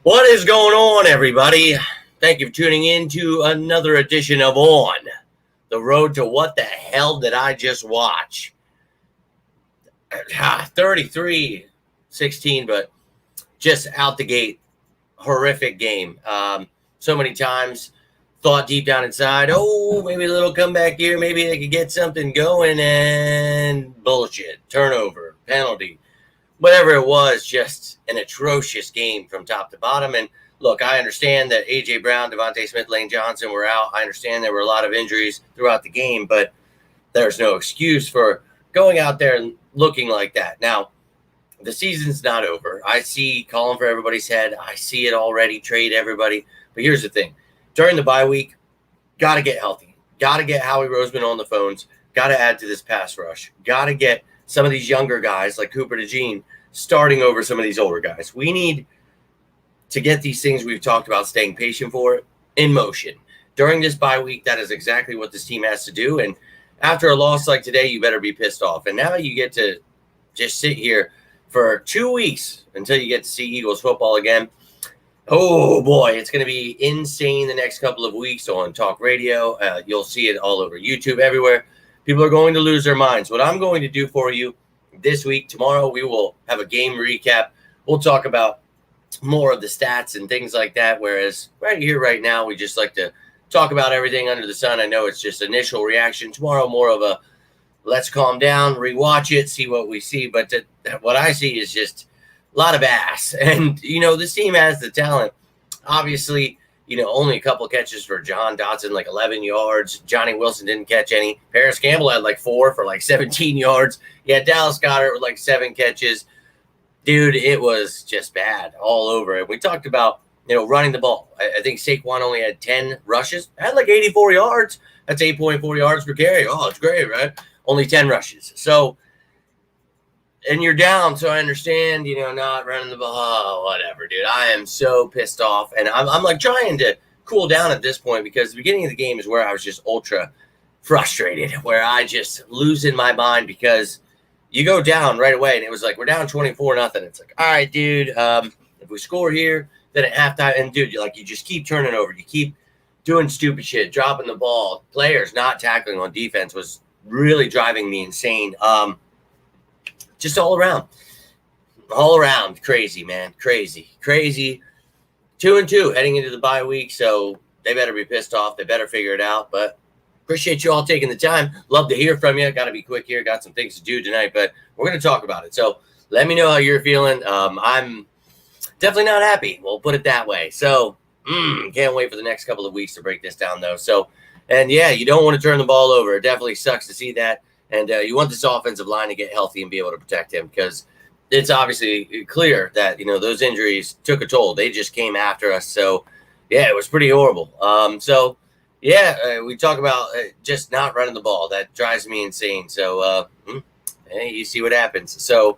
What is going on, everybody? Thank you for tuning in to another edition of On the Road to What the Hell Did I Just Watch? 33-16, but just out the gate, horrific game. So many times thought deep down inside, oh, maybe a little comeback here, maybe they could get something going, and bullshit, turnover, penalty. Whatever it was, just an atrocious game from top to bottom. And look, I understand that A.J. Brown, Devontae Smith, Lane Johnson were out. I understand there were a lot of injuries throughout the game, but there's no excuse for going out there and looking like that. Now, the season's not over. I see calling for everybody's head. I see it already, trade everybody. But here's the thing. During the bye week, got to get healthy. Got to get Howie Roseman on the phones. Got to add to this pass rush. Got to get some of these younger guys like Cooper DeJean starting over some of these older guys. We need to get these things we've talked about, staying patient for it, in motion. During this bye week, that is exactly what this team has to do. And after a loss like today, you better be pissed off. And now you get to just sit here for 2 weeks until you get to see Eagles football again. Oh, boy, it's going to be insane the next couple of weeks on talk radio. You'll see it all over YouTube, everywhere. People are going to lose their minds. What I'm going to do for you this week, tomorrow, we will have a game recap. We'll talk about more of the stats and things like that, whereas right here, right now, we just like to talk about everything under the sun. I know it's just initial reaction. Tomorrow, more of a let's calm down, rewatch it, see what we see. But what I see is just a lot of ass. And, this team has the talent. Obviously, only a couple catches for Jahan Dotson, like 11 yards. Johnny Wilson didn't catch any. Paris Campbell had like 4 for like 17 yards. Yeah, Dallas Goedert with like 7 catches. Dude, it was just bad all over. And we talked about, running the ball. I think Saquon only had 10 rushes. Had like 84 yards. That's 8.4 yards per carry. Oh, it's great, right? Only 10 rushes. So, and you're down, so I understand, not running the ball. Oh, whatever, dude. I am so pissed off. And I'm like trying to cool down at this point because the beginning of the game is where I was just ultra frustrated, where I just losing my mind because you go down right away. And it was like, we're down 24-0. It's like, all right, dude, if we score here, then at halftime, and dude, you just keep turning over. You keep doing stupid shit, dropping the ball. Players not tackling on defense was really driving me insane. Just all around, crazy, man, crazy. 2-2 heading into the bye week, so they better be pissed off. They better figure it out. But appreciate you all taking the time. Love to hear from you. Got to be quick here. Got some things to do tonight, but we're going to talk about it. So let me know how you're feeling. I'm definitely not happy. We'll put it that way. So can't wait for the next couple of weeks to break this down, though. So, and yeah, you don't want to turn the ball over. It definitely sucks to see that. And you want this offensive line to get healthy and be able to protect him because it's obviously clear that, those injuries took a toll. They just came after us. So, yeah, it was pretty horrible. We talk about just not running the ball. That drives me insane. So, hey, you see what happens. So,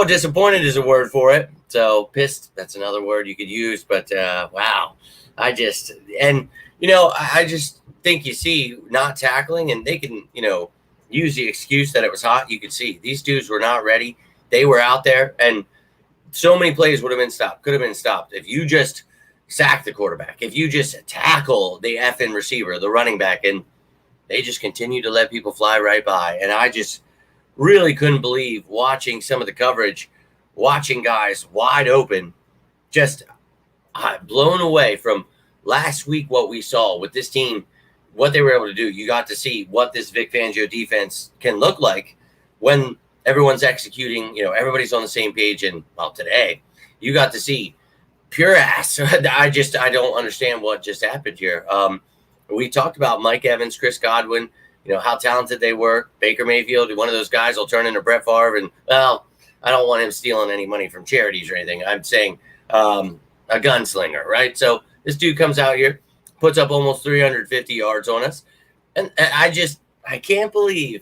disappointed is a word for it. So, pissed, that's another word you could use. But, wow, I just think you see not tackling and they can, use the excuse that it was hot. You could see these dudes were not ready. They were out there, and so many plays would have been stopped, could have been stopped if you just sack the quarterback, if you just tackle the effing receiver, the running back, and they just continue to let people fly right by. And I just really couldn't believe watching some of the coverage, watching guys wide open, just blown away from last week what we saw with this team. What they were able to do, you got to see what this Vic Fangio defense can look like when everyone's executing, everybody's on the same page. And, well, today you got to see pure ass. I don't understand what just happened here. We talked about Mike Evans, Chris Godwin, how talented they were. Baker Mayfield, one of those guys will turn into Brett Favre. And, well, I don't want him stealing any money from charities or anything. I'm saying a gunslinger, right? So this dude comes out here, puts up almost 350 yards on us. And I can't believe,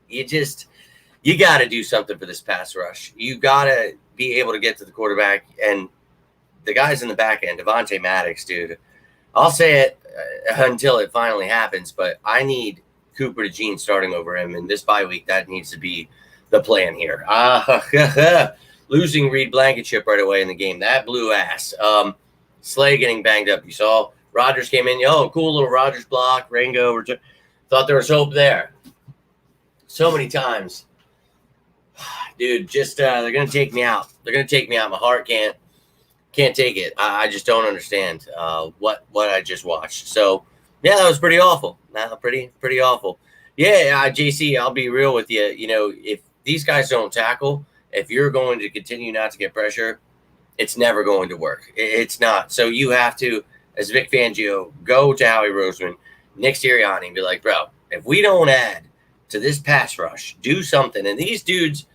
you got to do something for this pass rush. You got to be able to get to the quarterback. And the guys in the back end, Devontae Maddox, dude, I'll say it until it finally happens, but I need Cooper DeJean starting over him. And this bye week, that needs to be the plan here. losing Reed Blankenship right away in the game. That blew ass. Slay getting banged up. You saw Rodgers came in. Oh, cool little Rodgers block. Rango. Thought there was hope there. So many times. Dude, just they're going to take me out. They're going to take me out. My heart can't take it. I just don't understand what I just watched. So, yeah, that was pretty awful. Pretty awful. Yeah, JC, I'll be real with you. You know, if these guys don't tackle, if you're going to continue not to get pressure, it's never going to work. It's not. So you have to, as Vic Fangio, go to Howie Roseman, Nick Sirianni, and be like, bro, if we don't add to this pass rush, do something. And these dudes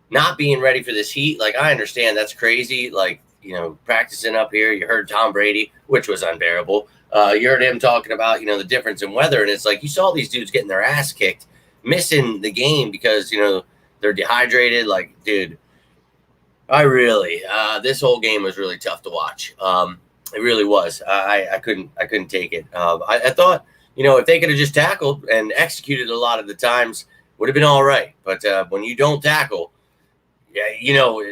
not being ready for this heat, like, I understand that's crazy. Like, you know, practicing up here, you heard Tom Brady, which was unbearable. You heard him talking about, you know, the difference in weather. And it's like you saw these dudes getting their ass kicked, missing the game because, you know, they're dehydrated. Like, dude, this whole game was really tough to watch. It really was. I couldn't take it. I thought, you know, if they could have just tackled and executed a lot of the times, would have been all right. But when you don't tackle, yeah, you know,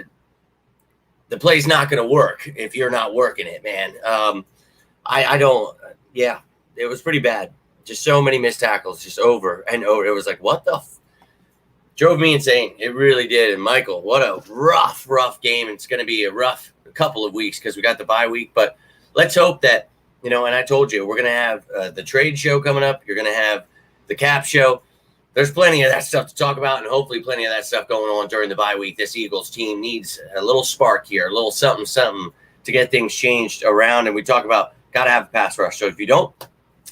the play's not going to work if you're not working it, man. I don't. Yeah, it was pretty bad. Just so many missed tackles, just over and over. It was like, what the? Drove me insane. It really did. And Michael, what a rough game. It's going to be a rough couple of weeks because we got the bye week. But let's hope that, you know, and I told you, we're going to have the trade show coming up. You're going to have the cap show. There's plenty of that stuff to talk about, and hopefully plenty of that stuff going on during the bye week. This Eagles team needs a little spark here, a little something to get things changed around. And we talk about got to have a pass rush. So if you don't,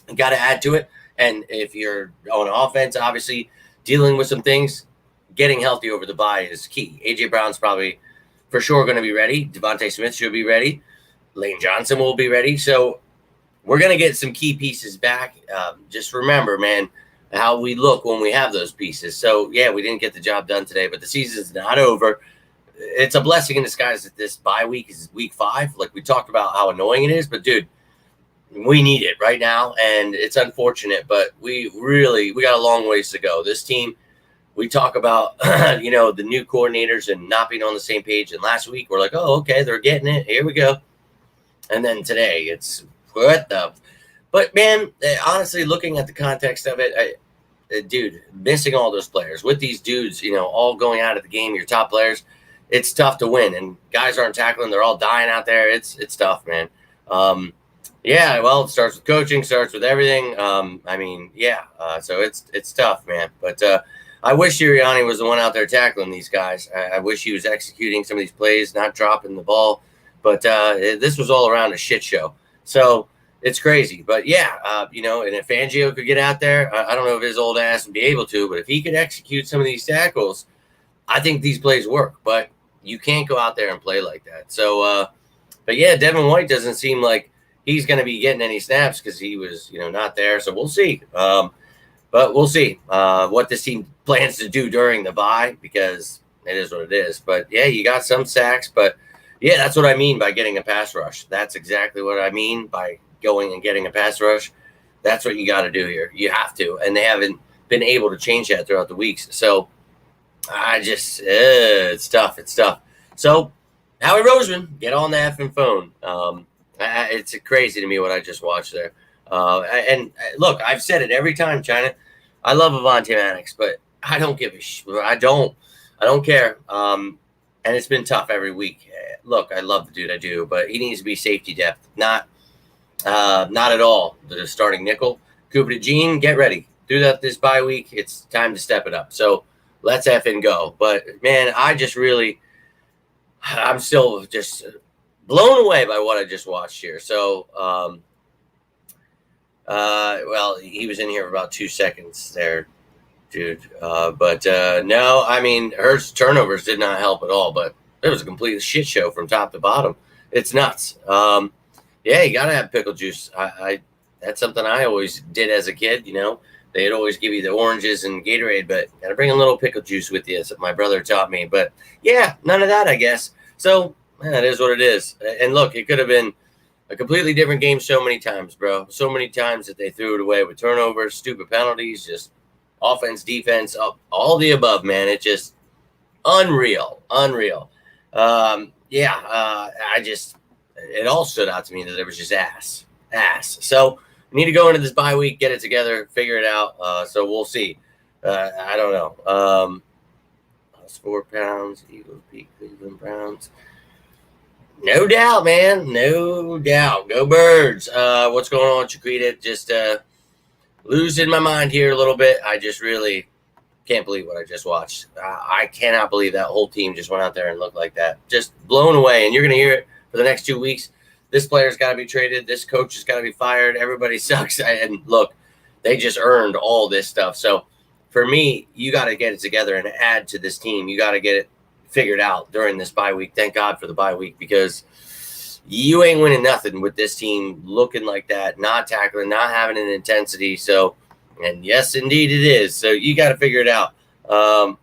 you got to add to it. And if you're on offense, obviously dealing with some things, getting healthy over the bye is key. A.J. Brown's probably for sure going to be ready. Devontae Smith should be ready. Lane Johnson will be ready. So we're going to get some key pieces back. Just remember, man, how we look when we have those pieces. So, yeah, we didn't get the job done today, but the season's not over. It's a blessing in disguise that this bye week is week 5. Like, we talked about how annoying it is, but, dude, we need it right now, and it's unfortunate, but we got a long ways to go. This team, we talk about, you know, the new coordinators and not being on the same page. And last week, we're like, oh, okay, they're getting it. Here we go. And then today, it's what the – but, man, honestly, looking at the context of it, dude, missing all those players with these dudes, you know, all going out of the game, your top players, it's tough to win. And guys aren't tackling. They're all dying out there. It's tough, man. Yeah, well, it starts with coaching, starts with everything. I mean, yeah, so it's tough, man. But I wish Sirianni was the one out there tackling these guys. I wish he was executing some of these plays, not dropping the ball. But this was all around a shit show. So it's crazy. But, yeah, you know, and if Fangio could get out there, I don't know if his old ass would be able to, but if he could execute some of these tackles, I think these plays work. But you can't go out there and play like that. So, but, yeah, Devin White doesn't seem like he's going to be getting any snaps because he was, you know, not there. So we'll see. But we'll see what this team plans to do during the bye because it is what it is. But, yeah, you got some sacks. But, yeah, that's what I mean by getting a pass rush. That's exactly what I mean by going and getting a pass rush. That's what you got to do here. You have to. And they haven't been able to change that throughout the weeks. So I just it's tough. It's tough. So Howie Roseman, get on the effing phone. It's crazy to me what I just watched there. And look, I've said it every time, China. I love Avonte Maddox, but I don't give a shit. I don't care. And it's been tough every week. Look, I love the dude, I do, but he needs to be safety depth, not at all the starting nickel. Cooper DeJean, get ready. Do that this bye week. It's time to step it up. So let's effing go. But man, I'm still just blown away by what I just watched here. So, well, he was in here for about 2 seconds there, dude. But no, I mean, Hurts turnovers did not help at all, but it was a complete shit show from top to bottom. It's nuts. Yeah, you got to have pickle juice. That's something I always did as a kid, you know. They'd always give you the oranges and Gatorade, but got to bring a little pickle juice with you. That's what my brother taught me. But, yeah, none of that, I guess. So, man, it is what it is. And, look, it could have been a completely different game so many times, bro. So many times that they threw it away with turnovers, stupid penalties, just offense, defense, all the above, man. It's just unreal. It all stood out to me that it was just ass. So we need to go into this bye week, get it together, figure it out. So we'll see. I don't know. 4 pounds, Eagles beat Cleveland Browns. No doubt, man. No doubt. Go Birds. What's going on, Chiquita? Just losing my mind here a little bit. I just really can't believe what I just watched. I cannot believe that whole team just went out there and looked like that. Just blown away. And you're going to hear it for the next 2 weeks. This player's got to be traded. This coach has got to be fired. Everybody sucks. And look, they just earned all this stuff. So for me, you got to get it together and add to this team. You got to get it figured out during this bye week. Thank God for the bye week, because you ain't winning nothing with this team looking like that, not tackling, not having an intensity. So, and yes, indeed it is. So you got to figure it out. I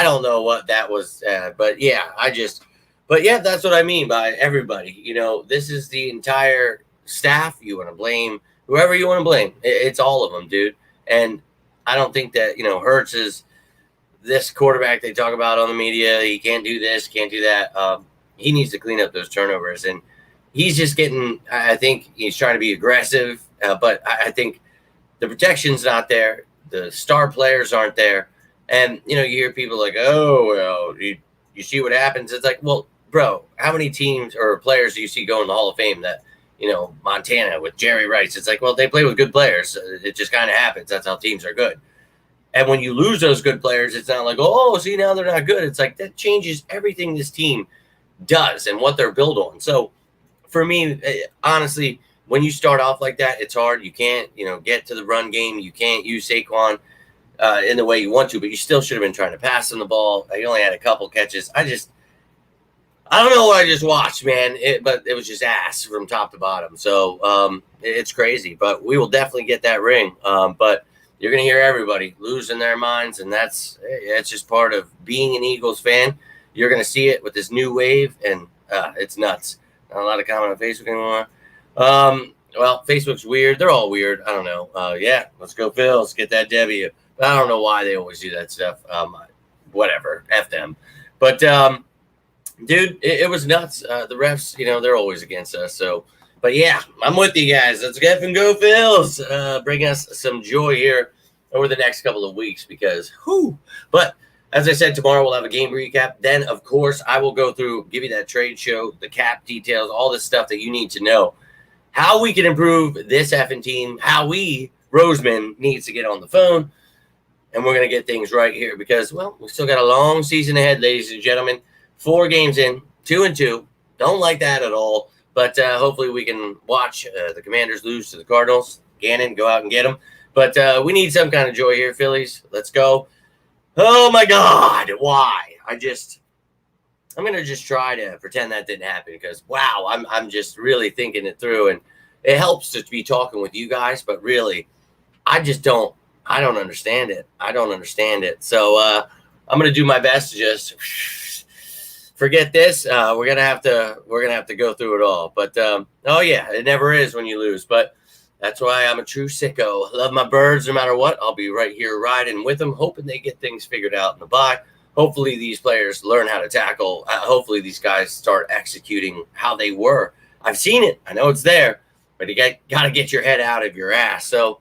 don't know what that was, but that's what I mean by everybody. This is the entire staff. You want to blame whoever you want to blame. It's all of them, dude. And I don't think that, Hurts is this quarterback they talk about on the media. He can't do this, can't do that. He needs to clean up those turnovers. And he's just I think he's trying to be aggressive, but I think the protection's not there. The star players aren't there. And, you hear people like, oh, well, you see what happens. It's like, well, bro, how many teams or players do you see go in the Hall of Fame that, Montana with Jerry Rice? It's like, well, they play with good players. It just kind of happens. That's how teams are good. And when you lose those good players, it's not like, oh, see, now they're not good. It's like that changes everything this team does and what they're built on. So for me, honestly, when you start off like that, it's hard. You can't, get to the run game. You can't use Saquon in the way you want to, but you still should have been trying to pass him the ball. He only had a couple catches. I don't know what I just watched, man, but it was just ass from top to bottom. So it's crazy, but we will definitely get that ring. But you're going to hear everybody losing their minds, and that's just part of being an Eagles fan. You're going to see it with this new wave, and it's nuts. Not a lot of comment on Facebook anymore. Well, Facebook's weird. They're all weird. I don't know. Let's go, Phil. Let's get that W. I don't know why they always do that stuff. Whatever. F them. But, dude, it was nuts. The refs, they're always against us. So, but yeah, I'm with you guys. Let's get and go, Phils. Bring us some joy here over the next couple of weeks because, But as I said, tomorrow we'll have a game recap. Then, of course, I will go through, give you that trade show, the cap details, all this stuff that you need to know. How we can improve this effing team, how Roseman needs to get on the phone. And we're going to get things right here because, well, we still got a long season ahead, ladies and gentlemen. 4 games in, 2-2. Don't like that at all. But hopefully we can watch the Commanders lose to the Cardinals. Gannon, go out and get them. But we need some kind of joy here, Phillies. Let's go. Oh, my God. Why? I'm going to just try to pretend that didn't happen because, wow, I'm just really thinking it through. And it helps to be talking with you guys. But really, I don't understand it. I don't understand it. So I'm going to do my best to just forget this. We're gonna have to go through it all. But it never is when you lose. But that's why I'm a true sicko. I love my Birds no matter what. I'll be right here riding with them, hoping they get things figured out in the bye. Hopefully these players learn how to tackle. Hopefully these guys start executing how they were. I've seen it. I know it's there, but you got to get your head out of your ass. So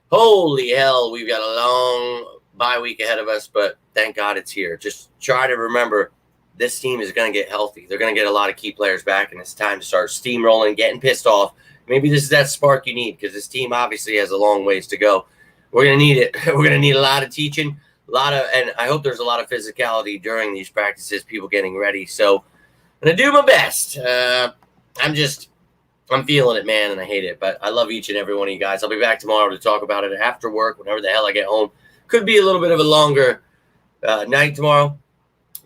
holy hell, we've got a long bye week ahead of us, but thank God it's here. Just try to remember this team is going to get healthy. They're going to get a lot of key players back, and it's time to start steamrolling, getting pissed off. Maybe this is that spark you need because this team obviously has a long ways to go. We're going to need it. We're going to need a lot of teaching, and I hope there's a lot of physicality during these practices, people getting ready. So I'm going to do my best. I'm feeling it, man, and I hate it. But I love each and every one of you guys. I'll be back tomorrow to talk about it after work, whenever the hell I get home. Could be a little bit of a longer night tomorrow.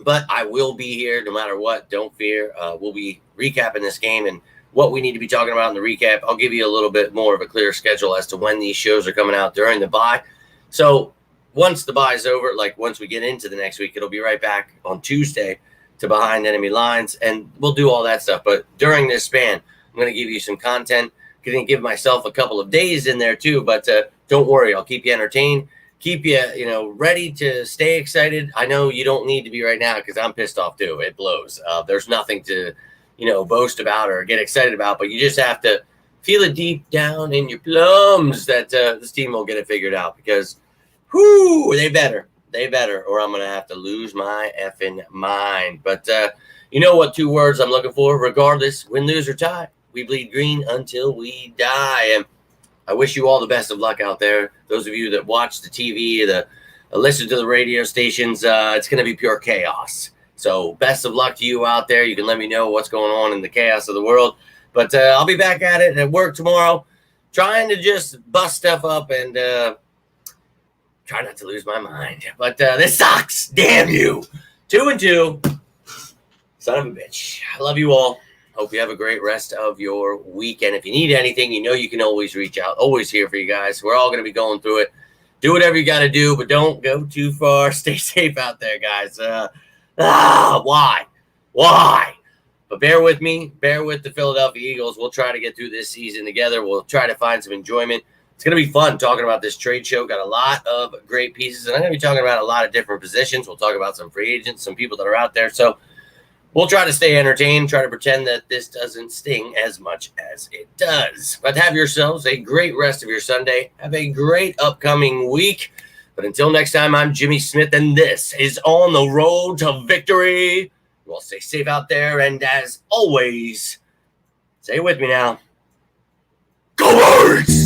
But I will be here no matter what. Don't fear. We'll be recapping this game and what we need to be talking about in the recap. I'll give you a little bit more of a clear schedule as to when these shows are coming out during the bye. So once the bye is over, like once we get into the next week, it'll be right back on Tuesday to Behind Enemy Lines. And we'll do all that stuff. But during this span, I'm going to give you some content. I'm going to give myself a couple of days in there too. But don't worry. I'll keep you entertained. keep you, ready to stay excited. I know you don't need to be right now because I'm pissed off too. It blows. There's nothing to, boast about or get excited about, but you just have to feel it deep down in your plums that this team will get it figured out because, they better, or I'm going to have to lose my effing mind. But you know what 2 words I'm looking for? Regardless, win, lose, or tie, we bleed green until we die. And I wish you all the best of luck out there. Those of you that watch the TV, listen to the radio stations, it's going to be pure chaos. So best of luck to you out there. You can let me know what's going on in the chaos of the world. But I'll be back at it at work tomorrow, trying to just bust stuff up and try not to lose my mind. But this sucks. Damn you. 2-2. Son of a bitch. I love you all. Hope you have a great rest of your weekend. If you need anything, you can always reach out. Always here for you guys. We're all going to be going through it. Do whatever you got to do, but don't go too far. Stay safe out there, guys. Why? But bear with me. Bear with the Philadelphia Eagles. We'll try to get through this season together. We'll try to find some enjoyment. It's going to be fun talking about this trade show. Got a lot of great pieces, and I'm going to be talking about a lot of different positions. We'll talk about some free agents, some people that are out there. So we'll try to stay entertained, try to pretend that this doesn't sting as much as it does. But have yourselves a great rest of your Sunday. Have a great upcoming week. But until next time, I'm Jimmy Smith, and this is On the Road to Victory. Well, stay safe out there, and as always, say it with me now. Go Birds!